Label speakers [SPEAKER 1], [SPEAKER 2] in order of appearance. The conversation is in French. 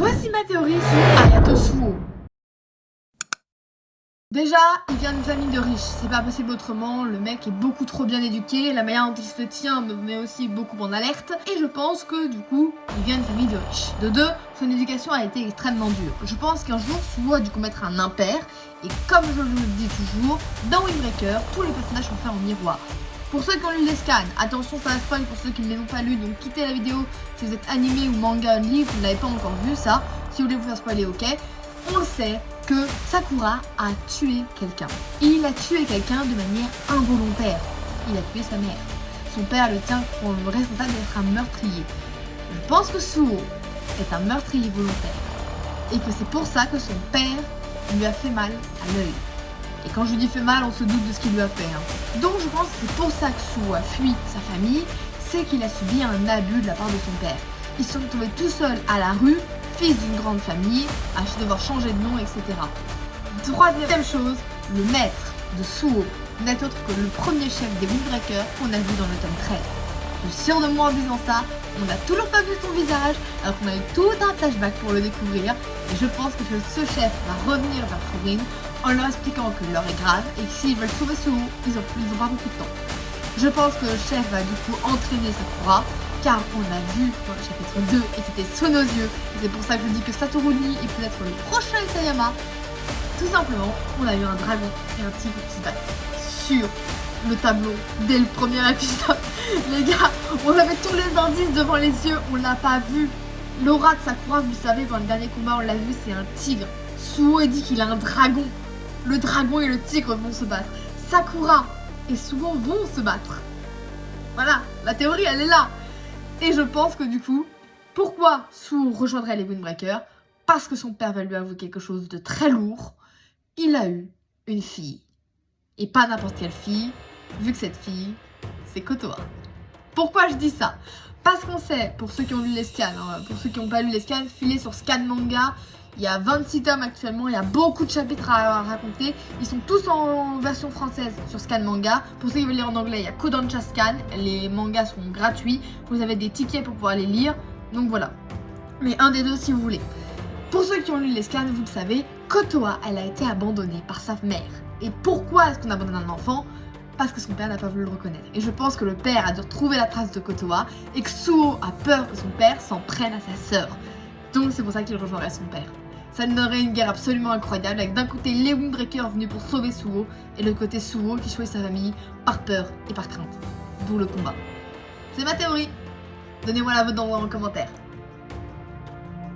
[SPEAKER 1] Voici ma théorie sur Hayato Suo. Déjà, il vient d'une famille de riches, c'est pas possible autrement, le mec est beaucoup trop bien éduqué, la manière dont il se tient me met aussi beaucoup en alerte, et je pense que du coup, il vient d'une famille de riches. De deux, son éducation a été extrêmement dure. Je pense qu'un jour, Suo a dû commettre un impair, et comme je le dis toujours, dans Windbreaker, tous les personnages sont faits en miroir. Pour ceux qui ont lu les scans, attention ça spoil pour ceux qui ne les ont pas lus, donc quittez la vidéo si vous êtes animé ou manga only, vous ne l'avez pas encore vu ça, si vous voulez vous faire spoiler, ok. On le sait que Sakura a tué quelqu'un. Il a tué quelqu'un de manière involontaire. Il a tué sa mère. Son père le tient pour le responsable d'être un meurtrier. Je pense que Suo est un meurtrier volontaire. Et que c'est pour ça que son père lui a fait mal à l'œil. Et quand je dis fait mal, on se doute de ce qu'il lui a fait. Donc je pense que c'est pour ça que Suo a fui sa famille, c'est qu'il a subi un abus de la part de son père. Il se retrouvait tout seul à la rue, fils d'une grande famille, à devoir changer de nom, etc. Troisième chose, le maître de Suo n'est autre que le premier chef des Windbreakers qu'on a vu dans le tome 13. Je suis sûre de moi en disant ça, on n'a toujours pas vu son visage, alors qu'on a eu tout un flashback pour le découvrir, et je pense que ce chef va revenir vers Furin en leur expliquant que l'heure est grave et que s'ils veulent sauver Suo, ils n'ont pas beaucoup de temps. Je pense que le chef va du coup entraîner Sakura, car on l'a vu dans le chapitre 2 et c'était sous nos yeux, et c'est pour ça que je dis que Satoru est peut-être le prochain Isayama. Tout simplement, on a eu un dragon et un tigre qui se battent sur le tableau dès le premier épisode. Les gars, on avait tous les indices devant les yeux, on l'a pas vu. L'aura de Sakura, vous savez, dans le dernier combat, on l'a vu, c'est un tigre. Suo dit qu'il a un dragon. Le dragon et le tigre vont se battre. Sakura et Suo vont se battre. Voilà, la théorie, elle est là. Et je pense que du coup, pourquoi Suo rejoindrait les Windbreakers? Parce que son père va lui avouer quelque chose de très lourd. Il a eu une fille. Et pas n'importe quelle fille, vu que cette fille, c'est Kotoa. Pourquoi je dis ça? Parce qu'on sait, pour ceux qui ont lu les scans, pour ceux qui n'ont pas lu les scans, filez sur Scan Manga. Il y a 26 tomes actuellement, il y a beaucoup de chapitres à raconter. Ils sont tous en version française sur Scan Manga. Pour ceux qui veulent lire en anglais, il y a Kodansha Scan. Les mangas sont gratuits. Vous avez des tickets pour pouvoir les lire. Donc voilà. Mais un des deux si vous voulez. Pour ceux qui ont lu les scans, vous le savez, Kotoa, elle a été abandonnée par sa mère. Et pourquoi est-ce qu'on abandonne un enfant? Parce que son père n'a pas voulu le reconnaître. Et je pense que le père a dû retrouver la trace de Kotoa et que Suo a peur que son père s'en prenne à sa sœur. Donc c'est pour ça qu'il rejoindrait son père. Ça donnerait une guerre absolument incroyable avec d'un côté les Windbreakers venus pour sauver Suo et de l'autre côté Suo qui choisit sa famille par peur et par crainte. D'où le combat. C'est ma théorie. Donnez-moi la vôtre dans les commentaires.